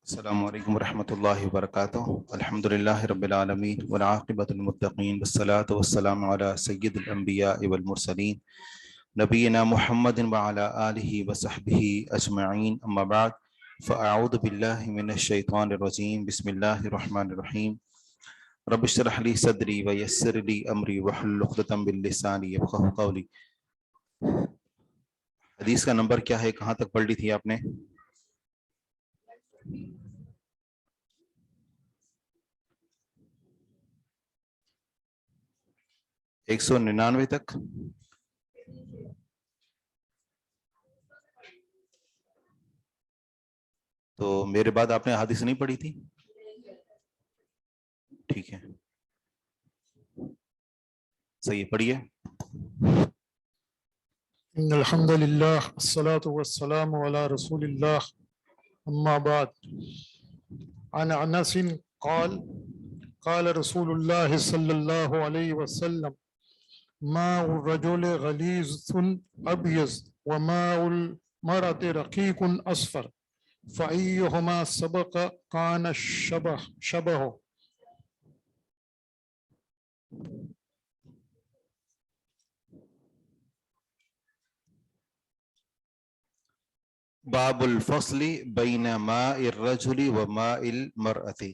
السلام علیکم ورحمۃ اللہ وبرکاتہ الحمد للہ رب العالمین والعاقبۃ للمتقین والصلاۃ والسلام علی سید الانبیاء والمرسلین نبینا محمد وعلی آلہ وصحبہ اجمعین اما بعد فاعوذ باللہ من الشیطان الرجیم بسم اللہ الرحمن الرحیم رب اشرح لی صدری ویسر لی امری واحلل عقدۃ من لسانی یفقہوا قولی۔ حدیث کا نمبر کیا ہے؟ کہاں تک پڑھ لی تھی آپ نے؟ 199 تک۔ تو میرے بعد آپ نے حدیث نہیں پڑھی تھی؟ ٹھیک ہے، صحیح، پڑھیے۔ ان الحمد للہ والصلاة والسلام علی رسول اللہ اما بعد عن انس قال قال رسول اللہ صلی اللہ علیہ وسلم ماء الرجل غلیظ ابیض وماء المرأة رقیق اصفر فأیہما سبق کان شبہ۔ باب الفصل بین ماء الرجل و ماء المرأة،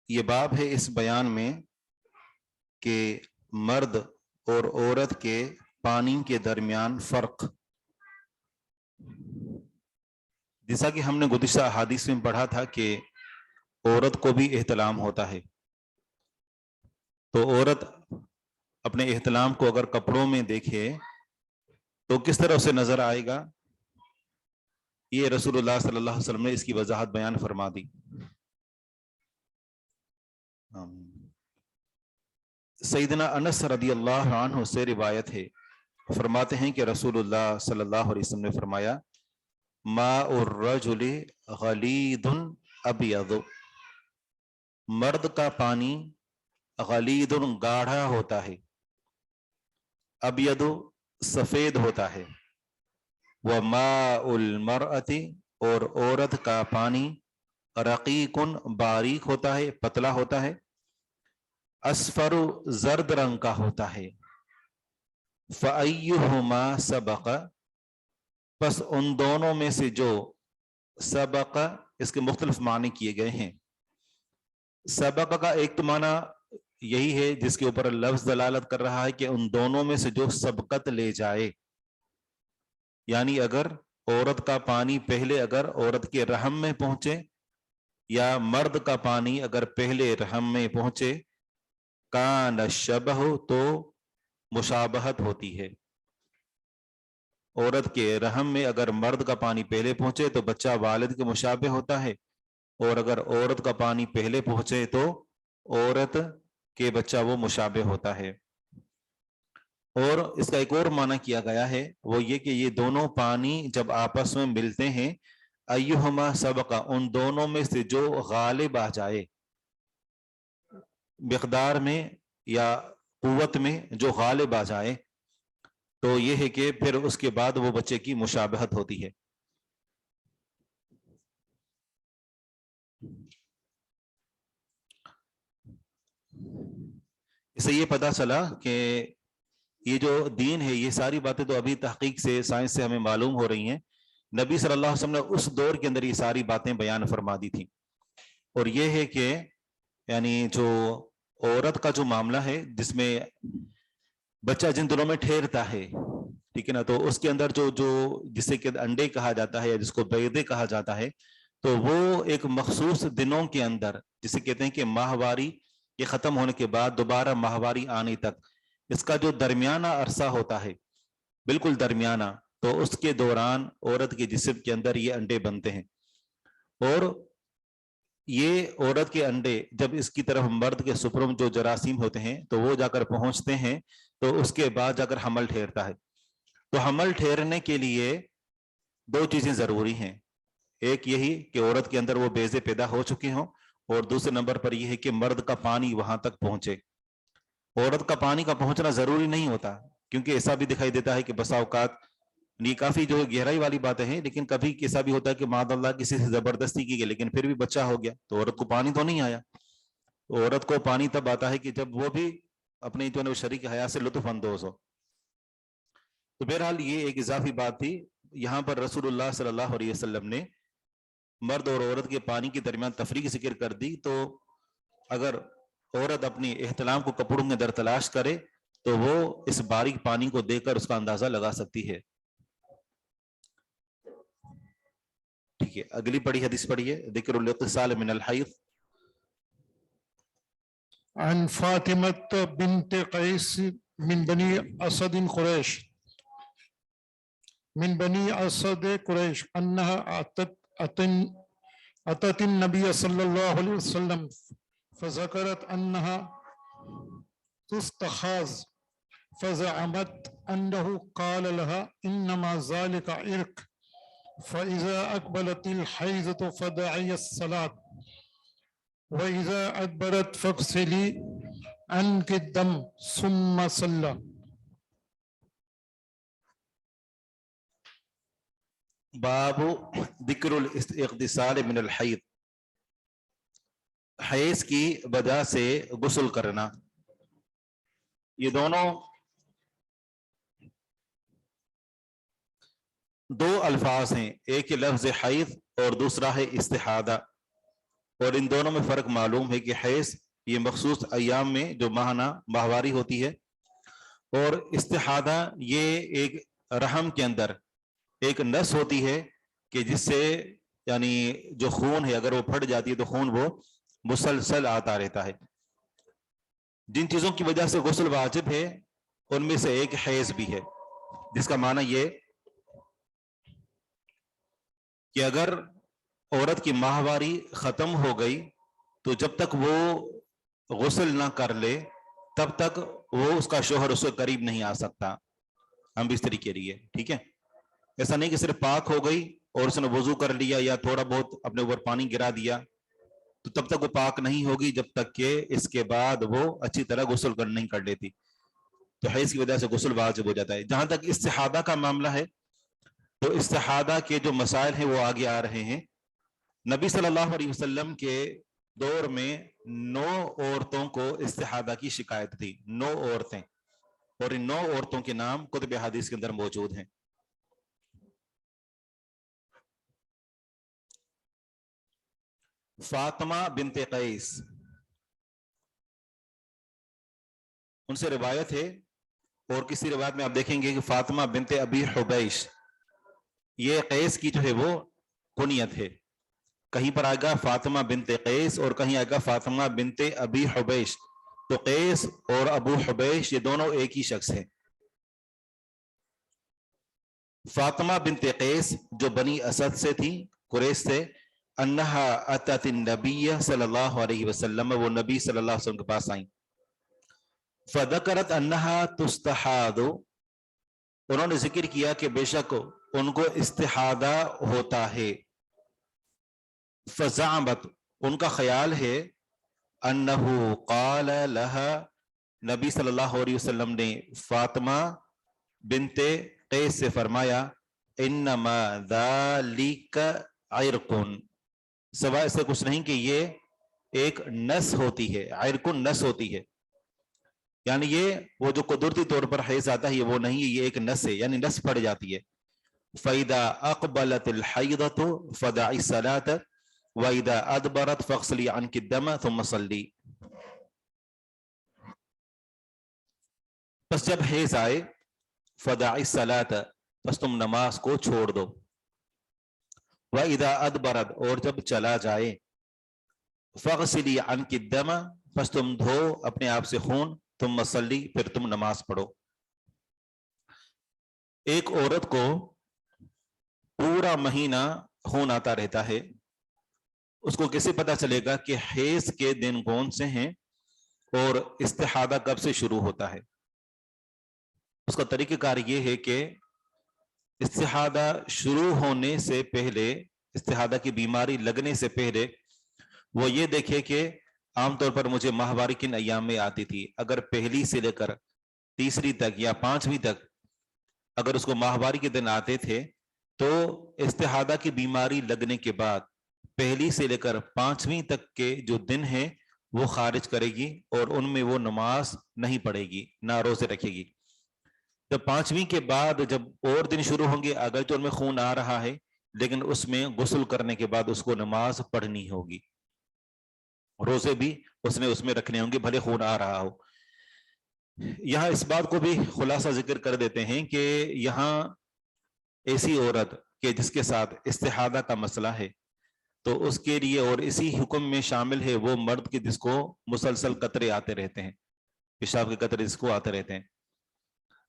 یہ باب ہے اس بیان میں کہ مرد اور عورت کے پانی کے درمیان فرق، جیسا کہ ہم نے گزشتہ احادیث میں پڑھا تھا کہ عورت کو بھی احتلام ہوتا ہے، تو عورت اپنے احتلام کو اگر کپڑوں میں دیکھے تو کس طرح اسے نظر آئے گا، یہ رسول اللہ صلی اللہ علیہ وسلم نے اس کی وضاحت بیان فرما دی۔ سیدنا انس رضی اللہ عنہ سے روایت ہے، فرماتے ہیں کہ رسول اللہ صلی اللہ علیہ وسلم نے فرمایا ماء الرجل غلیظ ابیض، مرد کا پانی غلیظ گاڑھا ہوتا ہے، ابیض سفید ہوتا ہے، وماء المرأة اور عورت کا پانی رقیق باریک ہوتا ہے، پتلا ہوتا ہے، اصفر زرد رنگ کا ہوتا ہے، فأیہما سبق، پس ان دونوں میں سے جو سبق، اس کے مختلف معنی کیے گئے ہیں۔ سبق کا ایک تو معنی یہی ہے جس کے اوپر لفظ دلالت کر رہا ہے کہ ان دونوں میں سے جو سبقت لے جائے، یعنی اگر عورت کا پانی پہلے اگر عورت کے رحم میں پہنچے یا مرد کا پانی اگر پہلے رحم میں پہنچے، کان شبہ، تو مشابہت ہوتی ہے۔ عورت کے رحم میں اگر مرد کا پانی پہلے پہنچے تو بچہ والد کے مشابہ ہوتا ہے، اور اگر عورت کا پانی پہلے پہنچے تو عورت کے بچہ وہ مشابہ ہوتا ہے۔ اور اس کا ایک اور معنی کیا گیا ہے، وہ یہ کہ یہ دونوں پانی جب آپس میں ملتے ہیں، ایہما سبق، ان دونوں میں سے جو غالب آ جائے، مقدار میں یا قوت میں جو غالب آ جائے، تو یہ ہے کہ پھر اس کے بعد وہ بچے کی مشابہت ہوتی ہے۔ اس سے یہ پتہ چلا کہ یہ جو دین ہے، یہ ساری باتیں تو ابھی تحقیق سے، سائنس سے ہمیں معلوم ہو رہی ہیں، نبی صلی اللہ علیہ وسلم نے اس دور کے اندر یہ ساری باتیں بیان فرما دی تھی۔ اور یہ ہے کہ یعنی جو عورت کا جو معاملہ ہے، جس میں بچہ جن دنوں میں ٹھہرتا ہے، ٹھیک ہے نا، تو اس کے اندر جو جسے کہ انڈے کہا جاتا ہے یا جس کو بیضے کہا جاتا ہے، تو وہ ایک مخصوص دنوں کے اندر، جسے کہتے ہیں کہ ماہواری کے ختم ہونے کے بعد دوبارہ ماہواری آنے تک، اس کا جو درمیانہ عرصہ ہوتا ہے، بالکل درمیانہ، تو اس کے دوران عورت کے جسم کے اندر یہ انڈے بنتے ہیں، اور یہ عورت کے انڈے جب اس کی طرف مرد کے سپرم جو جراثیم ہوتے ہیں تو وہ جا کر پہنچتے ہیں، تو اس کے بعد جا کر حمل ٹھہرتا ہے۔ تو حمل ٹھہرنے کے لیے دو چیزیں ضروری ہیں، ایک یہی کہ عورت کے اندر وہ بیضے پیدا ہو چکے ہوں، اور دوسرے نمبر پر یہ ہے کہ مرد کا پانی وہاں تک پہنچے۔ عورت کا پانی کا پہنچنا ضروری نہیں ہوتا، کیونکہ ایسا بھی دکھائی دیتا ہے کہ بسا اوقات یہ کافی جو گہرائی والی باتیں ہیں، لیکن کبھی ایسا بھی ہوتا ہے کہ معاذ اللہ کسی سے زبردستی کی گئی لیکن پھر بھی بچہ ہو گیا تو عورت کو پانی تو نہیں آیا. عورت کو پانی تب آتا ہے کہ جب وہ بھی اپنی جو ہے شریک حیات سے لطف اندوز ہو. تو بہرحال یہ ایک اضافی بات تھی. یہاں پر رسول اللہ صلی اللہ علیہ وسلم نے مرد اور عورت کے پانی کے درمیان تفریق ذکر کر دی. تو اگر عورت اپنی احتلام کو کپڑوں میں در تلاش کرے تو وہ اس باریک پانی کو دیکھ کر اس کا اندازہ لگا سکتی ہے. ٹھیک ہے، اگلی پڑھی حدیث پڑھیے. ذکر الاغتسال من الحیض. عن فاطمة بنت قيس من بني أسد قريش أنها أتت النبي صلى الله عليه وسلم فذكرت أنها تستخاذ فزعمت أنه قال لها إنما ذلك عرق فإذا أقبلت الحيضة فدعي الصلاة وإذا أدبرت فاغسلي عنك الدم ثم صلى. باب ذکر الاغتسال من الحیض. حیض کی وجہ سے غسل کرنا. یہ دونوں دو الفاظ ہیں، ایک لفظ حیض اور دوسرا ہے استحاضہ. اور ان دونوں میں فرق معلوم ہے کہ حیض یہ مخصوص ایام میں جو ماہانہ ماہواری ہوتی ہے، اور استحاضہ یہ ایک رحم کے اندر ایک نس ہوتی ہے کہ جس سے یعنی جو خون ہے اگر وہ پھٹ جاتی ہے تو خون وہ مسلسل آتا رہتا ہے. جن چیزوں کی وجہ سے غسل واجب ہے ان میں سے ایک حیض بھی ہے، جس کا معنی یہ کہ اگر عورت کی ماہواری ختم ہو گئی تو جب تک وہ غسل نہ کر لے تب تک وہ اس کا شوہر اس کے قریب نہیں آ سکتا. ہم بھی اس طریقے کے لیے ٹھیک ہے، ایسا نہیں کہ صرف پاک ہو گئی اور اس نے وضو کر لیا یا تھوڑا بہت اپنے اوپر پانی گرا دیا تو تب تک وہ پاک نہیں ہوگی جب تک کہ اس کے بعد وہ اچھی طرح غسل نہیں کر لیتی. تو حیض کی وجہ سے غسل واجب ہو جاتا ہے. جہاں تک استحاضہ کا معاملہ ہے تو استحاضہ کے جو مسائل ہیں وہ آگے آ رہے ہیں. نبی صلی اللہ علیہ وسلم کے دور میں 9 عورتوں کو استحاضہ کی شکایت تھی. 9 عورتیں، اور ان 9 عورتوں کے نام کتب حدیث کے اندر موجود ہیں. فاطمہ بنت قیس، ان سے روایت ہے، اور کسی روایت میں آپ دیکھیں گے کہ فاطمہ بنت ابی حبیش، یہ قیس کی جو ہے وہ کنیت ہے. کہیں پر آئے گا فاطمہ بنت قیس اور کہیں آئے گا فاطمہ بنت ابی حبیش. تو قیس اور ابو حبیش یہ دونوں ایک ہی شخص ہیں. فاطمہ بنت قیس جو بنی اسد سے تھی، قریش سے، انہا اتت النبی صلی اللہ علیہ وسلم، وہ نبی صلی اللہ علیہ وسلم کے پاس آئیں. فذکرت انہا تستحاض، انہوں نے ذکر کیا کہ بے شک ان کو استحاضہ ہوتا ہے. فزعمت، ان کا خیال ہے، انہو قال لہا، نبی صلی اللہ علیہ وسلم نے فاطمہ بنت قیس سے فرمایا، انما ذالک عرق، سوائے اس سے کچھ نہیں کہ یہ ایک نس ہوتی ہے. عرق نس ہوتی ہے، یعنی یہ وہ جو قدرتی طور پر حیض آتا ہے یہ وہ نہیں ہے، یہ ایک نس ہے، یعنی نس پڑ جاتی ہے. فَإِذَا أَقْبَلَتِ الْحَيْضَةُ فَدَعِ الصَّلَاةَ وَإِذَا أَدْبَرَتْ فَاغْسِلِي عَنْكِ الدَّمَ ثُمَّ صَلِّي. پس جب حیض آئے، فَدَعِ الصَّلَاةَ، پس تم نماز کو چھوڑ دو. وَإِذَا أَدْبَرَتْ، اور جب چلا جائے، فَاغْسِلِي عَنْكِ الدَّمَ، پس تم دھو اپنے آپ سے خون، ثُمَّ صَلِّي، پھر تم نماز پڑھو. ایک عورت کو پورا مہینہ خون آتا رہتا ہے، اس کو کیسے پتا چلے گا کہ حیض کے دن کون سے ہیں اور استحاضہ کب سے شروع ہوتا ہے؟ اس کا طریقہ کار یہ ہے کہ استحاضہ شروع ہونے سے پہلے، استحاضہ کی بیماری لگنے سے پہلے وہ یہ دیکھے کہ عام طور پر مجھے ماہواری کن ایام میں آتی تھی. اگر پہلی سے لے کر تیسری تک یا 5ویں تک اگر اس کو ماہواری کے دن آتے تھے تو استحاضہ کی بیماری لگنے کے بعد پہلی سے لے کر 5ویں تک کے جو دن ہیں وہ خارج کرے گی اور ان میں وہ نماز نہیں پڑھے گی، نہ روزے رکھے گی۔ جب 5ویں کے بعد جب اور دن شروع ہوں گے، اگر تو ان میں خون آ رہا ہے لیکن اس میں غسل کرنے کے بعد اس کو نماز پڑھنی ہوگی، روزے بھی اس نے اس میں رکھنے ہوں گے بھلے خون آ رہا ہو۔ یہاں اس بات کو بھی خلاصہ ذکر کر دیتے ہیں کہ یہاں ایسی عورت کہ جس کے ساتھ استحاضہ کا مسئلہ ہے تو اس کے لیے اور اسی حکم میں شامل ہے وہ مرد کے جس کو مسلسل قطرے آتے رہتے ہیں، پیشاب کے قطرے جس کو آتے رہتے ہیں،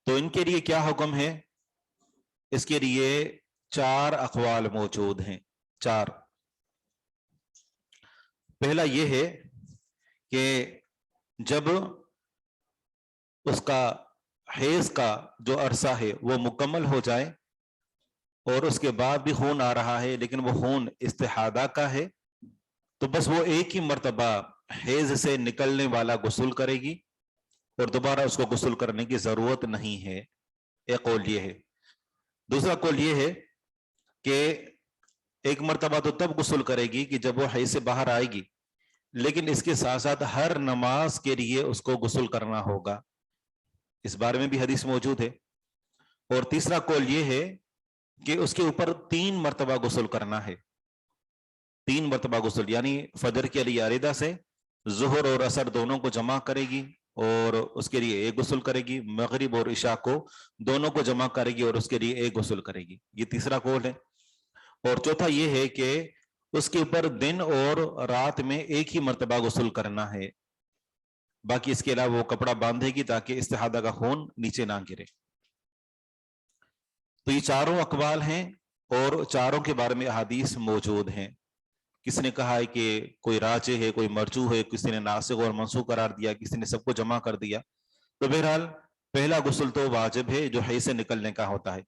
تو ان کے لیے کیا حکم ہے؟ اس کے لیے 4 اقوال موجود ہیں، 4۔ پہلا یہ ہے کہ جب اس کا حیض کا جو عرصہ ہے وہ مکمل ہو جائے اور اس کے بعد بھی خون آ رہا ہے لیکن وہ خون استحاضہ کا ہے، تو بس وہ ایک ہی مرتبہ حیض سے نکلنے والا غسل کرے گی اور دوبارہ اس کو غسل کرنے کی ضرورت نہیں ہے۔ ایک قول یہ ہے۔ دوسرا قول یہ ہے کہ ایک مرتبہ تو تب غسل کرے گی کہ جب وہ حیض سے باہر آئے گی، لیکن اس کے ساتھ ساتھ ہر نماز کے لیے اس کو غسل کرنا ہوگا، اس بارے میں بھی حدیث موجود ہے۔ اور تیسرا قول یہ ہے کہ اس کے اوپر 3 مرتبہ غسل کرنا ہے، 3 مرتبہ غسل، یعنی فجر کے لیے علیحدہ سے، ظہر اور عصر دونوں کو جمع کرے گی اور اس کے لیے ایک غسل کرے گی، مغرب اور عشاء کو دونوں کو جمع کرے گی اور اس کے لیے ایک غسل کرے گی، یہ تیسرا قول ہے۔ اور چوتھا یہ ہے کہ اس کے اوپر دن اور رات میں ایک ہی مرتبہ غسل کرنا ہے، باقی اس کے علاوہ وہ کپڑا باندھے گی تاکہ استحاضہ کا خون نیچے نہ گرے۔ تو یہ چاروں اقوال ہیں اور چاروں کے بارے میں احادیث موجود ہیں۔ کس نے کہا ہے کہ کوئی راجح ہے، کوئی مرجوح ہے، کسی نے ناسخ اور منسوخ قرار دیا، کسی نے سب کو جمع کر دیا۔ تو بہرحال پہلا غسل تو واجب ہے جو حیض سے نکلنے کا ہوتا ہے،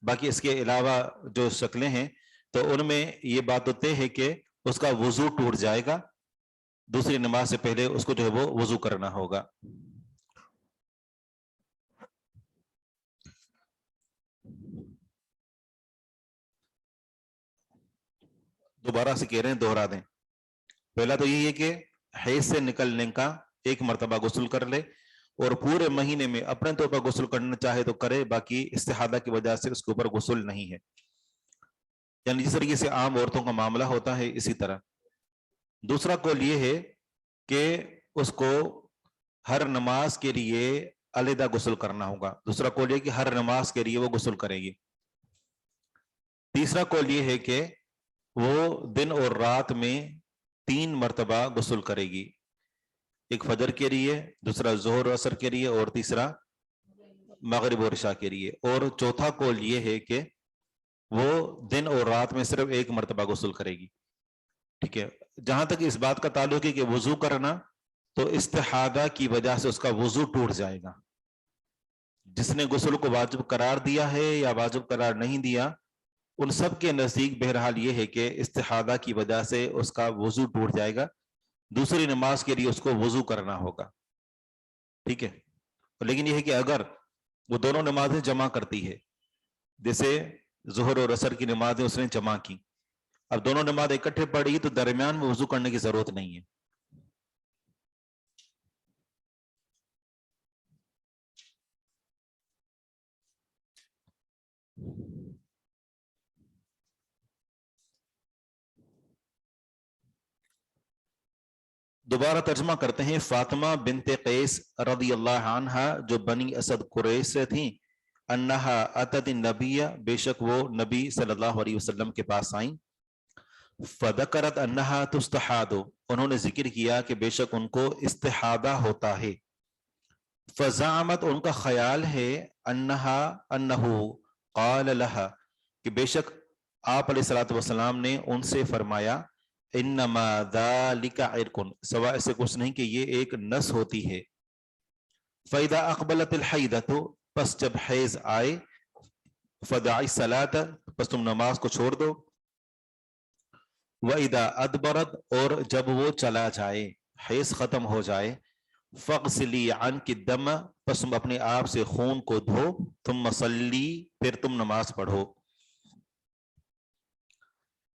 باقی اس کے علاوہ جو شکلیں ہیں تو ان میں یہ بات تو طے ہے کہ اس کا وضو ٹوٹ جائے گا، دوسری نماز سے پہلے اس کو جو ہے وہ وضو کرنا ہوگا۔ دوبارہ سے کہہ رہے ہیں، دوہرا دیں۔ پہلا تو یہی ہے کہ حیض سے نکلنے کا ایک مرتبہ غسل کر لے اور پورے مہینے میں اپنے طور پر غسل کرنا چاہے تو کرے، باقی استحاضہ کی وجہ سے اس کے اوپر غسل نہیں ہے، یعنی جس طریقے سے عام عورتوں کا معاملہ ہوتا ہے اسی طرح۔ دوسرا قول یہ ہے کہ اس کو ہر نماز کے لیے علیحدہ غسل کرنا ہوگا، دوسرا قول یہ کہ ہر نماز کے لیے وہ غسل کرے گی۔ تیسرا قول یہ ہے کہ وہ دن اور رات میں 3 مرتبہ غسل کرے گی، ایک فجر کے لیے، دوسرا ظہر و عصر کے لیے اور تیسرا مغرب اور عشاء کے لیے۔ اور چوتھا قول یہ ہے کہ وہ دن اور رات میں صرف ایک مرتبہ غسل کرے گی، ٹھیک ہے۔ جہاں تک اس بات کا تعلق ہے کہ وضو کرنا، تو استحاضہ کی وجہ سے اس کا وضو ٹوٹ جائے گا۔ جس نے غسل کو واجب قرار دیا ہے یا واجب قرار نہیں دیا، ان سب کے نزدیک بہرحال یہ ہے کہ استحاضہ کی وجہ سے اس کا وضو ٹوٹ جائے گا، دوسری نماز کے لیے اس کو وضو کرنا ہوگا، ٹھیک ہے۔ لیکن یہ ہے کہ اگر وہ دونوں نمازیں جمع کرتی ہے، جیسے ظہر اور عصر کی نمازیں اس نے جمع کی، اب دونوں نماز اکٹھے پڑھی تو درمیان میں وضو کرنے کی ضرورت نہیں ہے۔ دوبارہ ترجمہ کرتے ہیں۔ فاطمہ بنت قیس رضی اللہ عنہا جو بنی اسد قریش سے تھیں، انہا اتت النبی، بے شک وہ نبی صلی اللہ علیہ وسلم کے پاس آئیں، فذکرت انہا تستحاض، انہوں نے ذکر کیا کہ بے شک ان کو استحاضہ ہوتا ہے، فزعمت، ان کا خیال ہے، انہو قال لها، کہ بے شک آپ علیہ الصلوۃ والسلام نے ان سے فرمایا، انما ذالک عرق، سوا ایسے کچھ نہیں کہ یہ ایک نس ہوتی ہے، فاذا اقبلت الحیضۃ، پس جب حیض آئے، فدعی الصلاۃ، پس تم نماز کو چھوڑ دو، واذا ادبرت، اور جب وہ چلا جائے، حیض ختم ہو جائے، فَاغْسِلِي عَنْكِ الدَّمَ، پس تم اپنے آپ سے خون کو دھو، ثُمَّ صَلِّی، پھر تم نماز پڑھو۔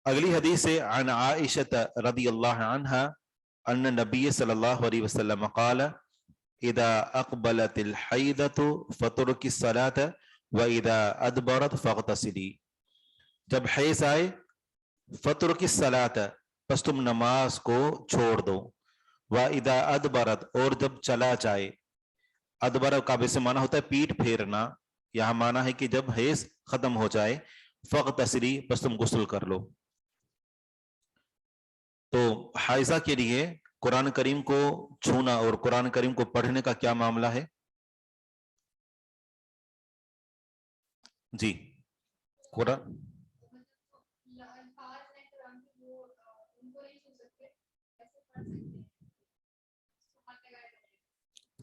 اگلی حدیث ہے عن عائشہ رضی اللہ عنہا ان نبی صلی اللہ علیہ وسلم قال اذا اقبلت الحیضۃ فَتُرْكِ الصلاۃ واذا ادبرت فاغتسلی، جب حیض آئے فَتُرْكِ الصلاۃ، پس تم نماز کو چھوڑ دو، واذا ادبرت، اور جب چلا جائے، ادبر کا سے معنی ہوتا ہے پیٹ پھیرنا، یہاں معنی ہے کہ جب حیض ختم ہو جائے، فاغتسلی، پس تم غسل کر لو۔ تو حائضہ کے لیے قرآن کریم کو چھونا اور قرآن کریم کو پڑھنے کا کیا معاملہ ہے؟ جی قرآن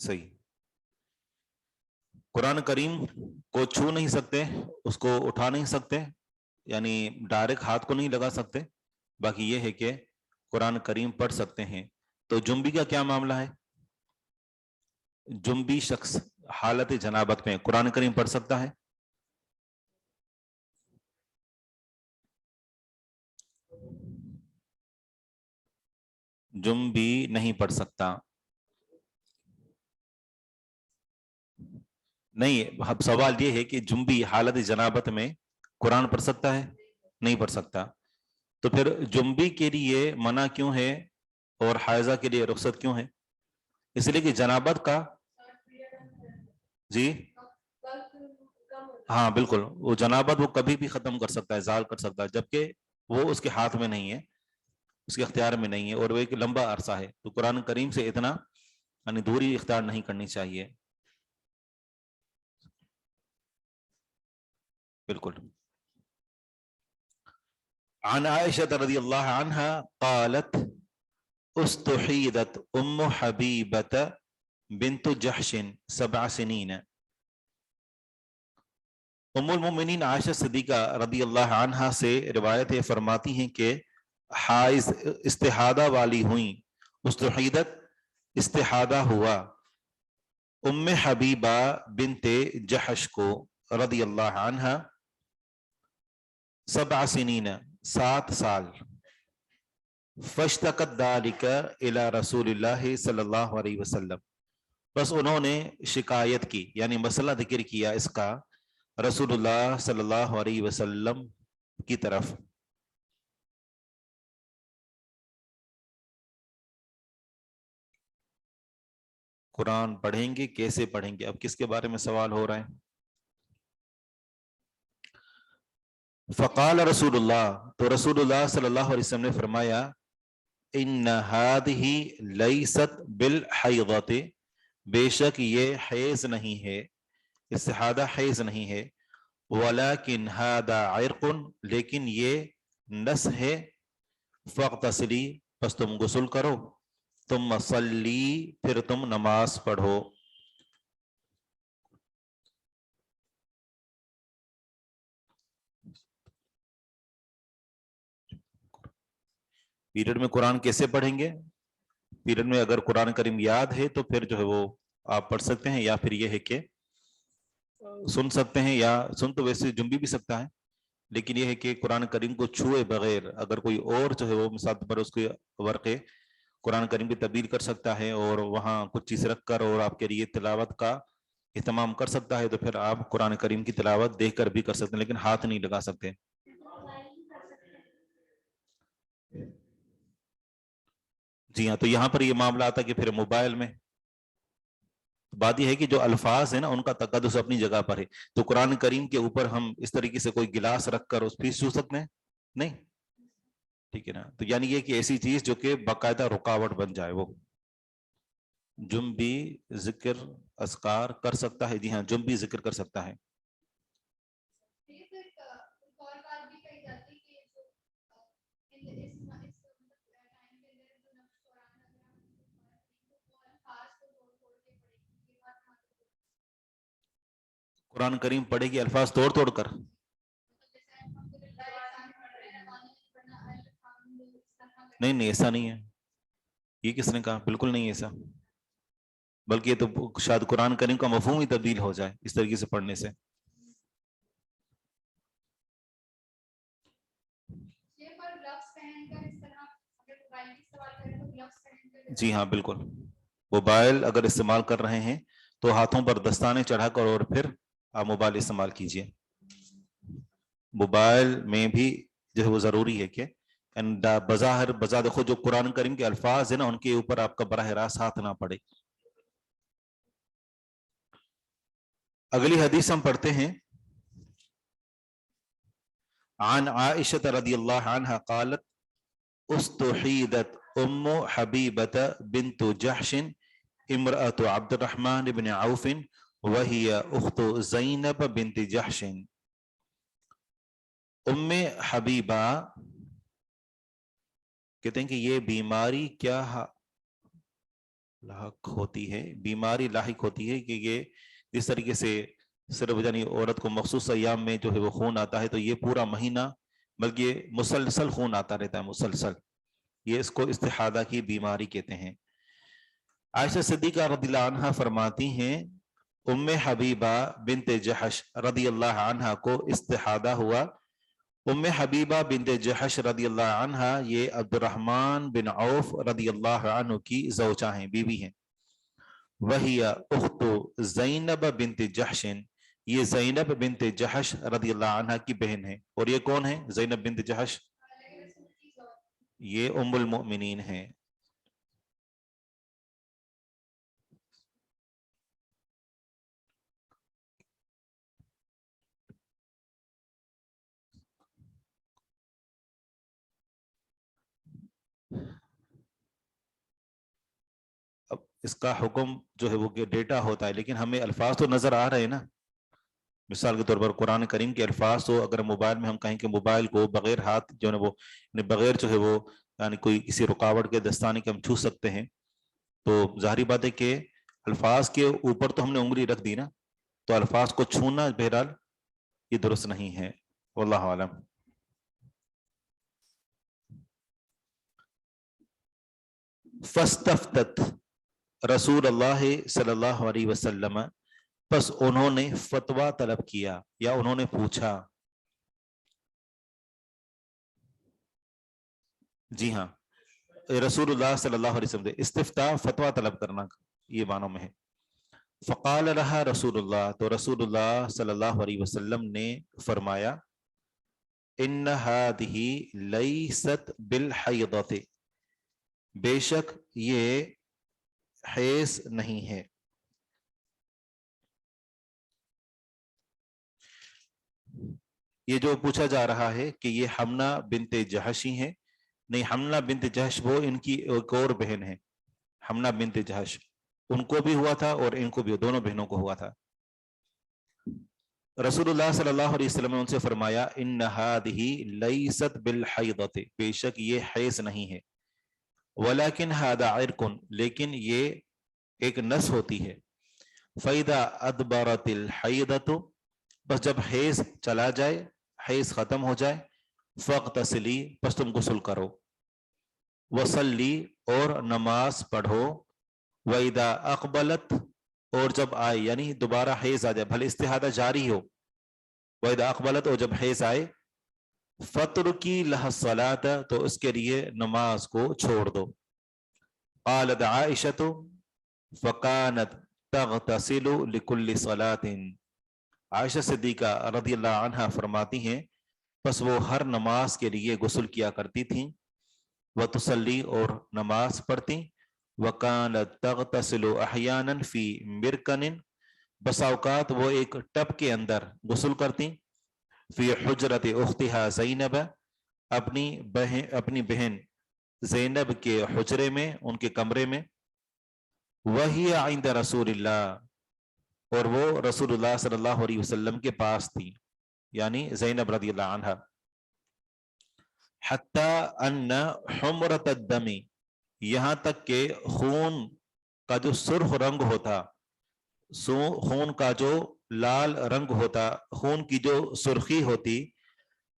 صحیح، قرآن کریم کو چھو نہیں سکتے، اس کو اٹھا نہیں سکتے، یعنی ڈائریکٹ ہاتھ کو نہیں لگا سکتے، باقی یہ ہے کہ قرآن کریم پڑھ سکتے ہیں۔ تو جنبی کا کیا معاملہ ہے؟ جنبی شخص حالت جنابت میں قرآن کریم پڑھ سکتا ہے؟ جنبی نہیں پڑھ سکتا، نہیں، اب سوال یہ ہے کہ جنبی حالت جنابت میں قرآن پڑھ سکتا ہے؟ نہیں پڑھ سکتا، تو پھر جنبی کے لیے منع کیوں ہے اور حائضہ کے لیے رخصت کیوں ہے؟ اس لیے کہ جنابت کا، جی ہاں بالکل، وہ جنابت وہ کبھی بھی ختم کر سکتا ہے، زال کر سکتا ہے، جبکہ وہ اس کے ہاتھ میں نہیں ہے، اس کے اختیار میں نہیں ہے، اور وہ ایک لمبا عرصہ ہے، تو قرآن کریم سے اتنا یعنی دوری اختیار نہیں کرنی چاہیے۔ بالکل۔ عن عائشہ رضی اللہ عنہا قالت استحیدت ام حبیبت بنت جحش 7 سنین، ام المؤمنین عائشہ صدیقہ رضی اللہ عنہا سے روایت فرماتی ہیں کہ حائض استحادہ والی ہوئیں، استحیدت استحادہ ہوا ام حبیبہ بنت جحش کو رضی اللہ عنہا 7 سنین 7 سال، فاشتکت ذالک الی رسول اللہ صلی اللہ علیہ وسلم، بس انہوں نے شکایت کی، یعنی مسئلہ ذکر کیا اس کا رسول اللہ صلی اللہ علیہ وسلم کی طرف۔ قرآن پڑھیں گے کیسے پڑھیں گے؟ اب کس کے بارے میں سوال ہو رہا ہے؟ فقال رسول اللہ، تو رسول اللہ صلی اللہ علیہ وسلم نے فرمایا ان هذه لیست بالحیضۃ، بے شک یہ حیض نہیں ہے، استحادہ حیض نہیں ہے، ولکن هذا عرق، لیکن یہ نس ہے، فاغتسلی، پس تم غسل کرو، تم صلی، پھر تم نماز پڑھو۔ پیریڈ میں قرآن کیسے پڑھیں گے؟ پیریڈ میں اگر قرآن کریم یاد ہے تو پھر جو ہے وہ آپ پڑھ سکتے ہیں، یا پھر یہ ہے کہ سن سکتے ہیں، یا سن تو ویسے جنبی بھی سکتا ہے، لیکن یہ ہے کہ قرآن کریم کو چھوئے بغیر اگر کوئی اور جو ہے وہ مثال پر اس کے ورقے قرآن کریم کی تبدیل کر سکتا ہے اور وہاں کچھ چیز رکھ کر اور آپ کے لیے تلاوت کا اہتمام کر سکتا ہے، تو پھر آپ قرآن کریم کی تلاوت دیکھ کر بھی کر سکتے ہیں، لیکن ہاتھ نہیں لگا سکتے۔ جی ہاں، تو یہاں پر یہ معاملہ آتا ہے کہ پھر موبائل میں بات یہ ہے کہ جو الفاظ ہیں نا ان کا تقدس اپنی جگہ پر ہے، تو قرآن کریم کے اوپر ہم اس طریقے سے کوئی گلاس رکھ کر اس پہ چھو سکتے ہیں نہیں، ٹھیک ہے نا؟ تو یعنی یہ کہ ایسی چیز جو کہ باقاعدہ رکاوٹ بن جائے، وہ جنبی ذکر اذکار کر سکتا ہے، جی ہاں جنبی ذکر کر سکتا ہے۔ قرآن کریم پڑھے گی الفاظ توڑ توڑ کر؟ نہیں نہیں، ایسا نہیں ہے، یہ کس نے کہا؟ بالکل نہیں ایسا۔ بلکہ یہ تو شاید قرآن کریم کا مفہوم ہی تبدیل ہو جائے اس طریقے سے پڑھنے سے. جی ہاں بالکل، موبائل اگر استعمال کر رہے ہیں تو ہاتھوں پر دستانے چڑھا کر اور پھر آپ موبائل استعمال کیجئے. موبائل میں بھی جو ہے وہ ضروری ہے کہ بظاہر خود جو قرآن کریم کے الفاظ ہیں نا ان کے اوپر آپ کا براہ راست ہاتھ نہ پڑے. اگلی حدیث ہم پڑھتے ہیں. عن عائشة رضی اللہ عنہ قالت استحیدت ام حبیبت بنت جحش امرأة عبد الرحمن بن عوف وہی اخت زینب بنت جحش. ام حبیبہ کہتے ہیں کہ یہ بیماری کیا لاحق ہوتی ہے، بیماری لاحق ہوتی ہے کہ یہ جس طریقے سے صرف یعنی عورت کو مخصوص ایام میں جو ہے وہ خون آتا ہے تو یہ پورا مہینہ بلکہ مسلسل خون آتا رہتا ہے مسلسل، یہ اس کو استحاضہ کی بیماری کہتے ہیں. عائشہ صدیقہ رضی اللہ عنہ فرماتی ہیں ام حبیبہ بنت جحش رضی اللہ عنہ کو استحاضہ ہوا. ام حبیبہ بنت جحش رضی اللہ عنہ یہ عبد الرحمن بن عوف رضی اللہ عنہ کی زوجہ ہیں، بیوی ہیں. وہی اخت زینب بنت جحش، یہ زینب بنت جحش رضی اللہ عنہ کی بہن ہے. اور یہ کون ہے زینب بنت جحش؟ یہ ام المؤمنین ہیں. اب اس کا حکم جو ہے وہ ڈیٹا ہوتا ہے لیکن ہمیں الفاظ تو نظر آ رہے ہیں نا. مثال کے طور پر قرآن کریم کے الفاظ تو اگر موبائل میں ہم کہیں کہ موبائل کو بغیر ہاتھ جو ہے وہ بغیر جو ہے وہ یعنی کوئی کسی رکاوٹ کے دستانے کے ہم چھو سکتے ہیں تو ظاہری بات ہے کہ الفاظ کے اوپر تو ہم نے انگلی رکھ دی نا، تو الفاظ کو چھونا بہرحال یہ درست نہیں ہے. واللہ عالم. فاستفتت رسول اللہ صلی اللہ علیہ وسلم، پس انہوں نے فتویٰ طلب کیا یا انہوں نے پوچھا. جی ہاں رسول اللہ صلی اللہ علیہ وسلم استفتاء فتویٰ طلب کرنا یہ معنوں میں ہے. فقال لها رسول اللہ، تو رسول اللہ صلی اللہ علیہ وسلم نے فرمایا ان هذه لیست بالحیضۃ، بے شک یہ حیض نہیں ہے. یہ جو پوچھا جا رہا ہے کہ یہ حمنہ بنت جحشی ہیں، نہیں حمنہ بنت جحش وہ ان کی ایک اور بہن ہے. حمنہ بنت جحش ان کو بھی ہوا تھا اور ان کو بھی، دونوں بہنوں کو ہوا تھا. رسول اللہ صلی اللہ علیہ وسلم نے ان سے فرمایا ان هذه لیست بالحیضۃ، بے شک یہ حیض نہیں ہے. ولیکن هذا عرق، لیکن یہ ایک نس ہوتی ہے. فَإِذَا أَدْبَرَتِ الْحَيْضَةُ، بس جب حیض چلا جائے، حیض ختم ہو جائے، فَاغْتَسِلِي، پس تم غسل کرو، وَصَلِّي، اور نماز پڑھو، وَإِذَا أَقْبَلَتْ، اور جب آئے یعنی دوبارہ حیض آ جائے بھلے استحاضہ جاری ہو، وَإِذَا أَقْبَلَتْ، اور جب حیض آئے، فَتْرُكِي لَهَا الصَّلَاةَ، تو اس کے لیے نماز کو چھوڑ دو. قالت عائشة فَكَانَتْ تَغْتَسِلُ لِكُلِّ صَلَاةٍ، عائشہ صدیقہ رضی اللہ عنہ فرماتی ہیں پس وہ ہر نماز کے لیے غسل کیا کرتی تھیں. وَتُصَلِّي، اور نماز پڑھتی. وَكَانَتْ تَغْتَسِلُ أَحْيَانًا فِي مِرْكَنٍ، بسا اوقات وہ ایک ٹب کے اندر غسل کرتی. فی حجرت اختہا زینب، اپنی بہن زینب کے حجرے میں، ان کے کمرے میں. وہی عند رسول اللہ، اور وہ رسول اللہ صلی اللہ علیہ وسلم کے پاس تھی، یعنی زینب رضی اللہ عنہ. حتی ان حمرت الدم، یہاں تک کہ خون کا جو سرخ رنگ ہوتا، خون کا جو لال رنگ ہوتا، خون کی جو سرخی ہوتی،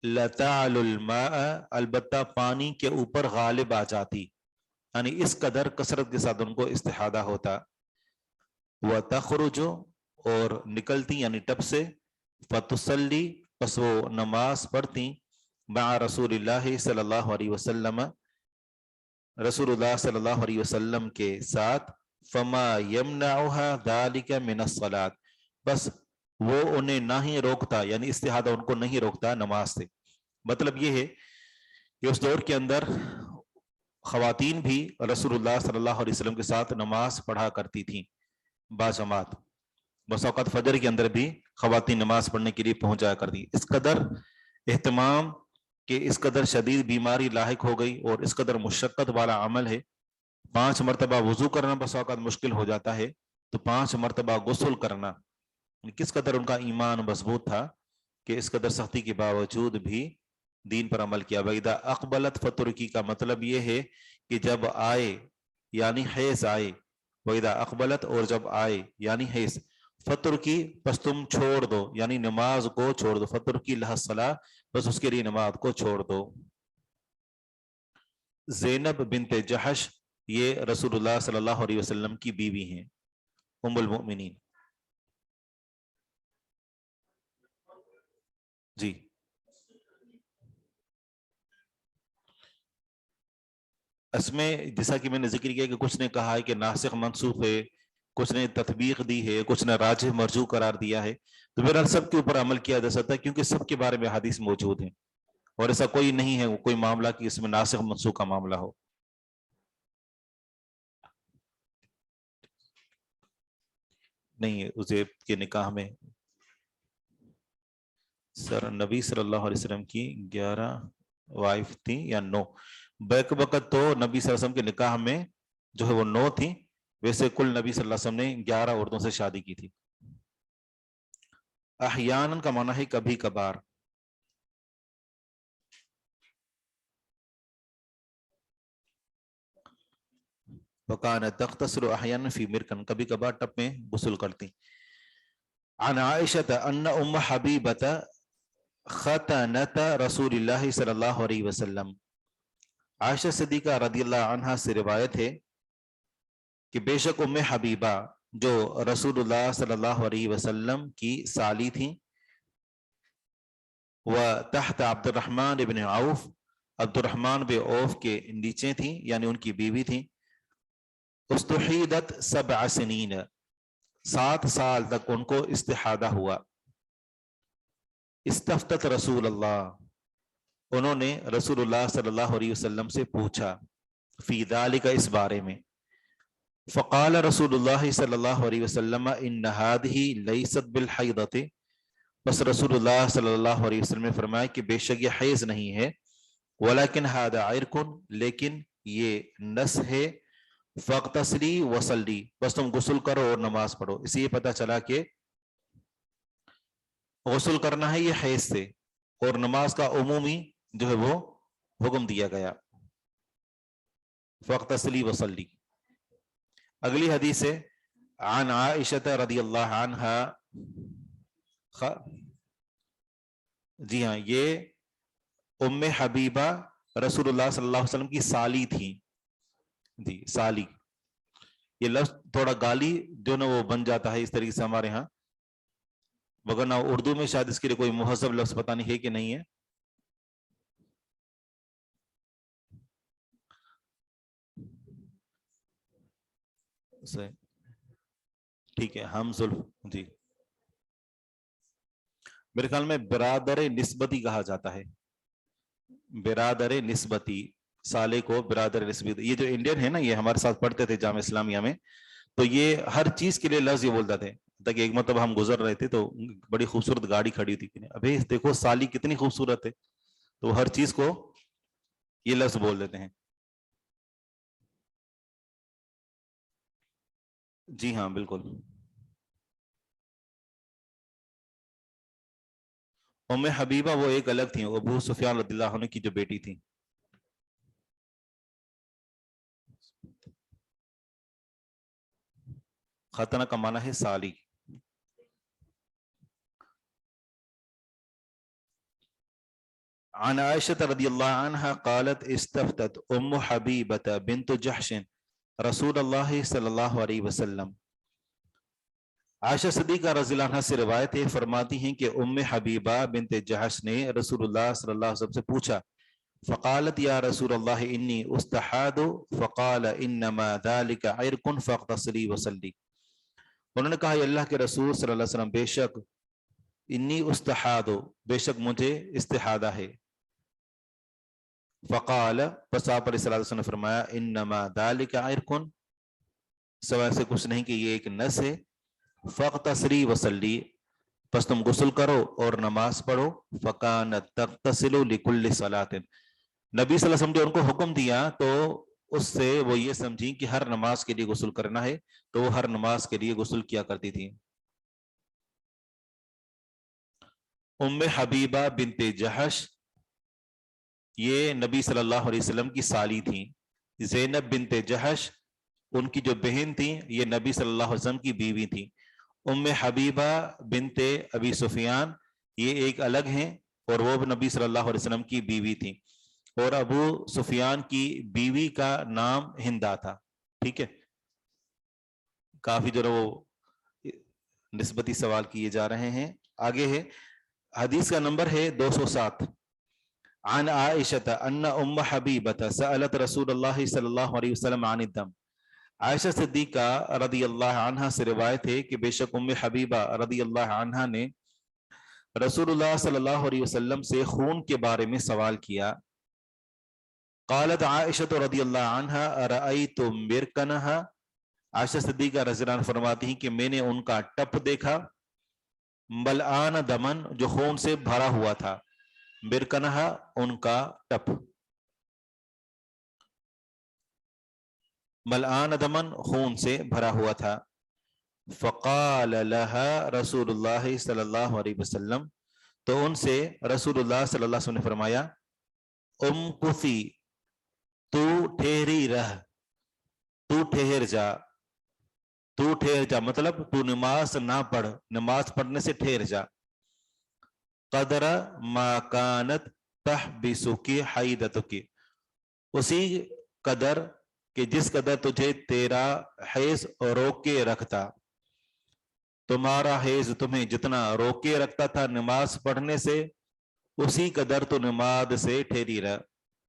لتعل الماء، البتہ پانی کے اوپر غالب آ جاتی، یعنی اس قدر کثرت کے ساتھ ان کو استحاضہ ہوتا. وتخرج اور نکلتی یعنی ٹپ سے، فتسلی پس وہ نماز پڑھتی، مع رسول اللہ صلی اللہ علیہ وسلم رسول اللہ صلی اللہ علیہ وسلم کے ساتھ، فما یمنعها ذلك من الصلاۃ بس وہ انہیں نہ ہی روکتا، یعنی استحادہ ان کو نہیں روکتا نماز سے۔ مطلب یہ ہے کہ اس دور کے اندر خواتین بھی رسول اللہ صلی اللہ علیہ وسلم کے ساتھ نماز پڑھا کرتی تھیں باجماعت، بس اوقات فجر کے اندر بھی خواتین نماز پڑھنے کے لیے پہنچ جایا کرتی۔ اس قدر اہتمام کہ اس قدر شدید بیماری لاحق ہو گئی اور اس قدر مشقت والا عمل ہے، 5 مرتبہ وضو کرنا بس اوقات مشکل ہو جاتا ہے، تو 5 مرتبہ غسل کرنا، کس قدر ان کا ایمان مضبوط تھا کہ اس قدر سختی کے باوجود بھی دین پر عمل کیا۔ وَإِذَا أَقْبَلَتْ فَتُرْكِي کا مطلب یہ ہے کہ جب آئے یعنی حیض آئے، وَإِذَا أَقْبَلَتْ اور جب آئے یعنی حیض، فَتُرْكِي پس تم چھوڑ دو، یعنی نماز کو چھوڑ دو، فَتُرْكِي لَهَا الصَّلَاةَ بس اس کے لیے نماز کو چھوڑ دو۔ زینب بنت جحش یہ رسول اللہ صلی اللہ علیہ وسلم کی بیوی ہیں، ام المؤمنین۔ جی اس میں جیسا کہ میں نے ذکر کیا کہ کچھ نے کہا ہے کہ ناسخ منسوخ ہے، کچھ نے تطبیق دی ہے، کچھ نے راجح مرجوح قرار دیا ہے، تو بہرحال سب کے اوپر عمل کیا جا سکتا ہے کیونکہ سب کے بارے میں حدیث موجود ہیں، اور ایسا کوئی نہیں ہے کوئی معاملہ کہ اس میں ناسخ منسوخ کا معاملہ ہو۔ نہیں ہے عزیر کے نکاح میں سر نبی صلی اللہ علیہ وسلم کی 11 وائف تھی یا 9؟ بیک وقت تو نبی صلی اللہ علیہ وسلم کے نکاح میں جو ہے وہ 9 تھی، ویسے کل نبی صلی اللہ علیہ وسلم نے 11 عورتوں سے شادی کی تھی۔ احیاناً کا معنی ہے کبھی کبھار، وَكَانَتْ تَغْتَسِلُ أَحْيَانًا فِي مِرْكَنٍ کبھی کبھار ٹپ میں غسل کرتی۔ عن عائشة أن أم حبيبة ختنت رسول اللہ صلی اللہ علیہ وسلم، عائشہ صدیقہ رضی اللہ عنہا سے روایت ہے کہ بے شک ام حبیبہ جو رسول اللہ صلی اللہ علیہ وسلم کی سالی تھیں، وہ تحت عبد الرحمن ابن عوف، عبد الرحمن بن عوف کے نیچے تھیں، یعنی ان کی بیوی تھیں۔ استحیدت 7 سنین 7 سال تک ان کو استحادہ ہوا۔ استفتت رسول اللہ انہوں نے رسول اللہ صلی اللہ علیہ وسلم سے پوچھا، فی ذالک اس بارے میں، فقال رسول اللہ صلی اللہ علیہ وسلم ان هذه لیست بالحیضۃ بس رسول اللہ صلی اللہ علیہ وسلم نے فرمایا کہ بے شک یہ حیض نہیں ہے، ولکن هذا عرق لیکن یہ نس ہے، فاغتسلی وصلی بس تم غسل کرو اور نماز پڑھو۔ اس سے یہ پتہ چلا کہ غسل کرنا ہے یہ حیض سے، اور نماز کا عمومی جو ہے وہ حکم دیا گیا، فاغتسلی وصلی۔ اگلی حدیث ہے عن عائشہ رضی اللہ عنہا، جی ہاں یہ ام حبیبہ رسول اللہ صلی اللہ علیہ وسلم کی سالی تھی، جی سالی، یہ لفظ تھوڑا گالی جو نا وہ بن جاتا ہے اس طریقے سے ہمارے ہاں، وگرنہ اردو میں شاید اس کے لیے کوئی مہذب لفظ پتہ نہیں ہے کہ نہیں ہے۔ ٹھیک ہے ہم زلف، جی میرے خیال میں برادر نسبتی کہا جاتا ہے، برادر نسبتی، سالے کو برادر نسبتی۔ یہ جو انڈین ہے نا یہ ہمارے ساتھ پڑھتے تھے جامعہ اسلامیہ میں، تو یہ ہر چیز کے لیے لفظ یہ بولتا تھے، تاکہ ایک مرتبہ ہم گزر رہے تھے تو بڑی خوبصورت گاڑی کھڑی تھی، ابھی دیکھو سالی کتنی خوبصورت ہے، تو ہر چیز کو یہ لفظ بول دیتے ہیں۔ جی ہاں بالکل، ام حبیبہ وہ ایک الگ تھی، ابو سفیان رضی اللہ عنہ کی جو بیٹی تھی۔ ختنہ کا معنی ہے سالی۔ عن عائشة رضی اللہ عنہ قالت استفتت ام حبیبة بنت جحش رسول اللہ صلی اللہ علیہ وسلم، عائشہ صدیقہ رضی اللہ عنہا سے روایت ہے، فرماتی ہیں کہ ام حبیبہ بنت جہش نے رسول اللہ صلی اللہ علیہ وسلم سے پوچھا، فقالت یا رسول اللہ انی استحاد، فقال انما ذلك عرق فاغتسلی وصلی۔ انہوں نے کہا کہ اللہ کے رسول صلی اللہ علیہ وسلم، بے شک انی استحاد، بے شک مجھے استحادہ ہے۔ فقال، پس آپ علیہ الصلوۃ والسلام نے فرمایا، انما ذلك عرق، سوائے سے کچھ نہیں کہ یہ ایک نس ہے، فاغتسلی وصلی، پس تم غسل کرو اور نماز پڑھو، فکانت تغتسل لکل صلاۃ، نبی صلی اللہ علیہ وسلم نے ان کو حکم دیا تو اس سے وہ یہ سمجھی کہ ہر نماز کے لیے غسل کرنا ہے، تو وہ ہر نماز کے لیے غسل کیا کرتی تھی۔ ام حبیبہ بنت جہش یہ نبی صلی اللہ علیہ وسلم کی سالی تھیں۔ زینب بنت جہش ان کی جو بہن تھیں، یہ نبی صلی اللہ علیہ وسلم کی بیوی تھیں۔ ام حبیبہ بنت ابی سفیان یہ ایک الگ ہیں، اور وہ نبی صلی اللہ علیہ وسلم کی بیوی تھیں، اور ابو سفیان کی بیوی کا نام ہندا تھا۔ ٹھیک ہے، کافی جو وہ نسبتی سوال کیے جا رہے ہیں۔ آگے ہے حدیث کا نمبر ہے 207۔ عن عائشہ ان ام حبیبہ سألت رسول اللہ صلی اللہ علیہ وسلم عن الدم، عائشہ صدیقہ رضی اللہ عنہا سے روایت ہے کہ بے شک ام حبیبہ رضی اللہ عنہا نے رسول اللہ صلی اللہ علیہ وسلم سے خون کے بارے میں سوال کیا۔ قالت عائشہ رضی اللہ عنہا ارأیت مرکنہا، عائشہ صدیقہ رضی اللہ عنہ فرماتی ہیں کہ میں نے ان کا ٹپ دیکھا، ملآن دمن جو خون سے بھرا ہوا تھا، مرکنہا ان کا ٹپ، ملآن دمن خون سے بھرا ہوا تھا۔ فقال لها رسول اللہ صلی اللہ علیہ وسلم، تو ان سے رسول اللہ صلی اللہ علیہ وسلم نے فرمایا، امکثی، تو ٹھہری رہ، تو ٹھہر جا، تو ٹھہر جا مطلب تو نماز نہ پڑھ، نماز پڑھنے سے ٹھہر جا، قدر ما کانت تحبسک حیدتک، اسی قدر کہ جس قدر تجھے تیرا حیض روکے رکھتا، تمہارا حیض تمہیں جتنا روکے رکھتا تھا نماز پڑھنے سے، اسی قدر تو نماز سے ٹھہری رہ۔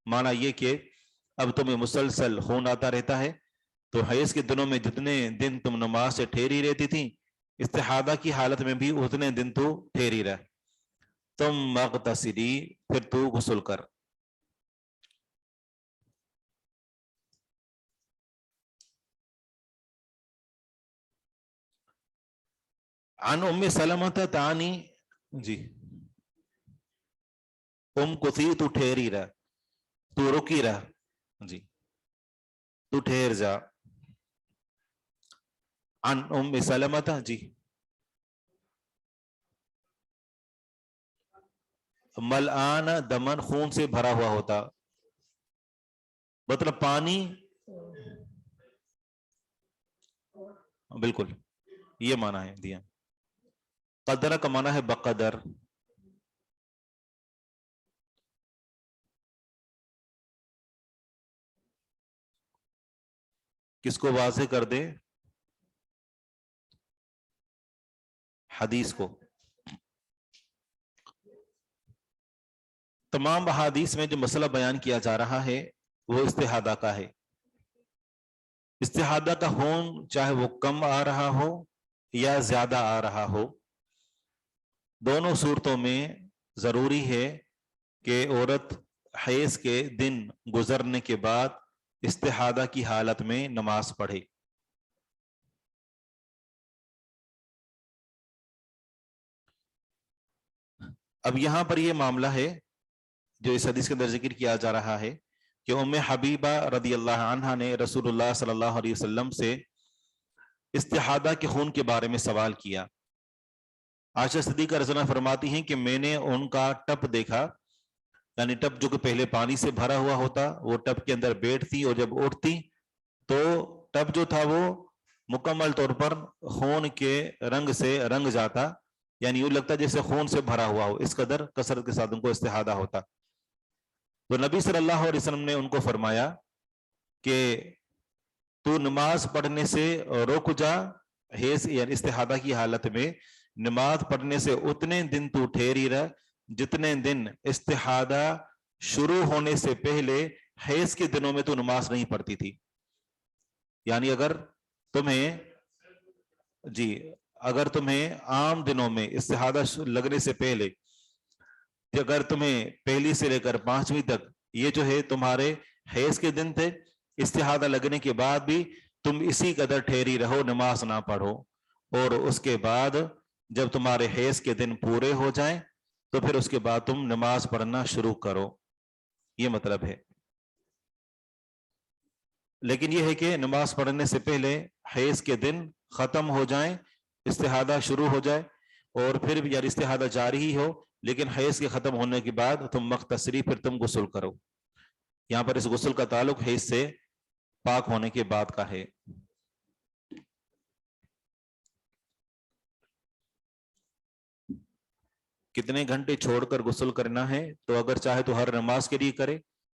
معنی یہ کہ اب تمہیں مسلسل خون آتا رہتا ہے، تو حیض کے دنوں میں جتنے دن تم نماز سے ٹھہری رہتی تھی، استحاضہ کی حالت میں بھی اتنے دن تو ٹھہری رہ، تم مغتسلی، پھر تو غسل کر۔ عن ام سلمہ تانی، جی، ام کثی، تو ٹھہری رہ، تو رکی رہ، جی، تو ٹھہر جا۔ عن ام سلمہ، جی، ملآن دمن خون سے بھرا ہوا ہوتا، مطلب پانی، بالکل یہ معنی ہے دیا۔ قدرہ کا معنی ہے بقدر، کس کو واضح کر دے؟ حدیث کو۔ تمام احادیث میں جو مسئلہ بیان کیا جا رہا ہے وہ استحاضہ کا ہے۔ استحاضہ کا خون چاہے وہ کم آ رہا ہو یا زیادہ آ رہا ہو، دونوں صورتوں میں ضروری ہے کہ عورت حیض کے دن گزرنے کے بعد استحاضہ کی حالت میں نماز پڑھے۔ اب یہاں پر یہ معاملہ ہے جو اس حدیث کے اندر ذکر کیا جا رہا ہے کہ ام حبیبہ رضی اللہ عنہا نے رسول اللہ صلی اللہ علیہ وسلم سے استحاضہ کے خون کے بارے میں سوال کیا۔ عائشہ صدیقہ رضی اللہ عنہا فرماتی ہیں کہ میں نے ان کا ٹپ دیکھا، یعنی ٹپ جو کہ پہلے پانی سے بھرا ہوا ہوتا، وہ ٹپ کے اندر بیٹھتی اور جب اٹھتی تو ٹپ جو تھا وہ مکمل طور پر خون کے رنگ سے رنگ جاتا، یعنی یوں لگتا جیسے خون سے بھرا ہوا ہو، اس قدر کثرت کے ساتھ ان کو استحاضہ ہوتا۔ تو نبی صلی اللہ علیہ وسلم نے ان کو فرمایا کہ تو نماز پڑھنے سے رک جا حیض یعنی استحاضہ کی حالت میں نماز پڑھنے سے اتنے دن تو ٹھہری رہ جتنے دن استحاضہ شروع ہونے سے پہلے حیض کے دنوں میں تو نماز نہیں پڑھتی تھی. یعنی اگر تمہیں عام دنوں میں استحاضہ لگنے سے پہلے اگر تمہیں پہلی سے لے کر 5ویں تک یہ جو ہے تمہارے حیض کے دن تھے، استحاضہ لگنے کے بعد بھی تم اسی قدر ٹھہری رہو، نماز نہ پڑھو، اور اس کے بعد جب تمہارے حیض کے دن پورے ہو جائیں تو پھر اس کے بعد تم نماز پڑھنا شروع کرو، یہ مطلب ہے. لیکن یہ ہے کہ نماز پڑھنے سے پہلے حیض کے دن ختم ہو جائیں، استحاضہ شروع ہو جائے، اور پھر بھی یار استحاضہ جاری ہی ہو لیکن حیض کے ختم ہونے کے بعد تم مختصری پھر تم غسل کرو. یہاں پر اس غسل کا تعلق حیض سے پاک ہونے کے بعد کا ہے. کتنے گھنٹے چھوڑ کر غسل کرنا ہے؟ تو اگر چاہے تو ہر نماز کے لیے کرے،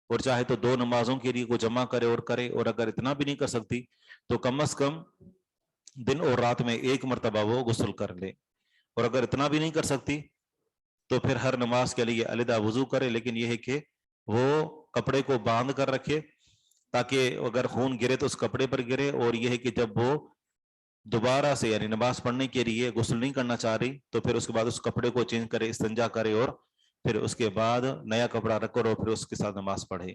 اور چاہے تو 2 نمازوں کے لیے کو جمع کرے، اور اگر اتنا بھی نہیں کر سکتی تو کم از کم دن اور رات میں 1 مرتبہ وہ غسل کر لے. اور اگر اتنا بھی نہیں کر سکتی تو پھر ہر نماز کے لیے علیحدہ وضو کرے، لیکن یہ ہے کہ وہ کپڑے کو باندھ کر رکھے تاکہ اگر خون گرے تو اس کپڑے پر گرے، اور یہ ہے کہ جب وہ دوبارہ سے یعنی نماز پڑھنے کے لیے غسل نہیں کرنا چاہ رہی تو پھر اس کے بعد اس کپڑے کو چینج کرے، استنجا کرے، اور پھر اس کے بعد نیا کپڑا رکھ کر اور پھر اس کے ساتھ نماز پڑھے.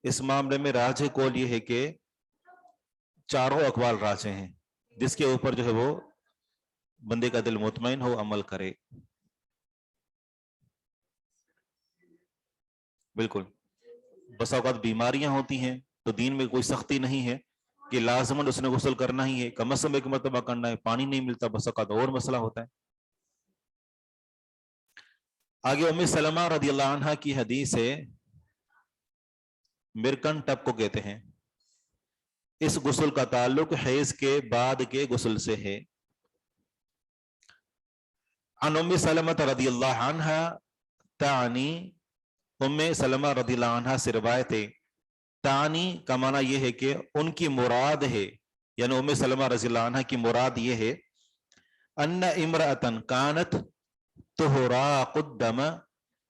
اس معاملے میں راجح قول یہ ہے کہ چاروں اقوال راجح ہیں، جس کے اوپر جو ہے وہ بندے کا دل مطمئن ہو عمل کرے. بالکل، بس اوقات بیماریاں ہوتی ہیں تو دین میں کوئی سختی نہیں ہے کہ لازماً اس نے غسل کرنا ہی ہے، کم از کم 1 مرتبہ کرنا ہے. پانی نہیں ملتا بس اوقات اور مسئلہ ہوتا ہے. آگے ام سلمہ رضی اللہ عنہ کی حدیث ہے، مرکن ٹپ کو کہتے ہیں. اس غسل کا تعلق حیض کے بعد کے غسل سے ہے. عن ام سلمہ رضی اللہ عنہ تعنی، ام سلمہ رضی اللہ عنہ سے روایت ہے، تعنی کا معنی یہ ہے کہ ان کی مراد ہے، یعنی ام سلمہ رضی اللہ عنہ کی مراد یہ ہے، ان امرأتن کانت تہراق الدم،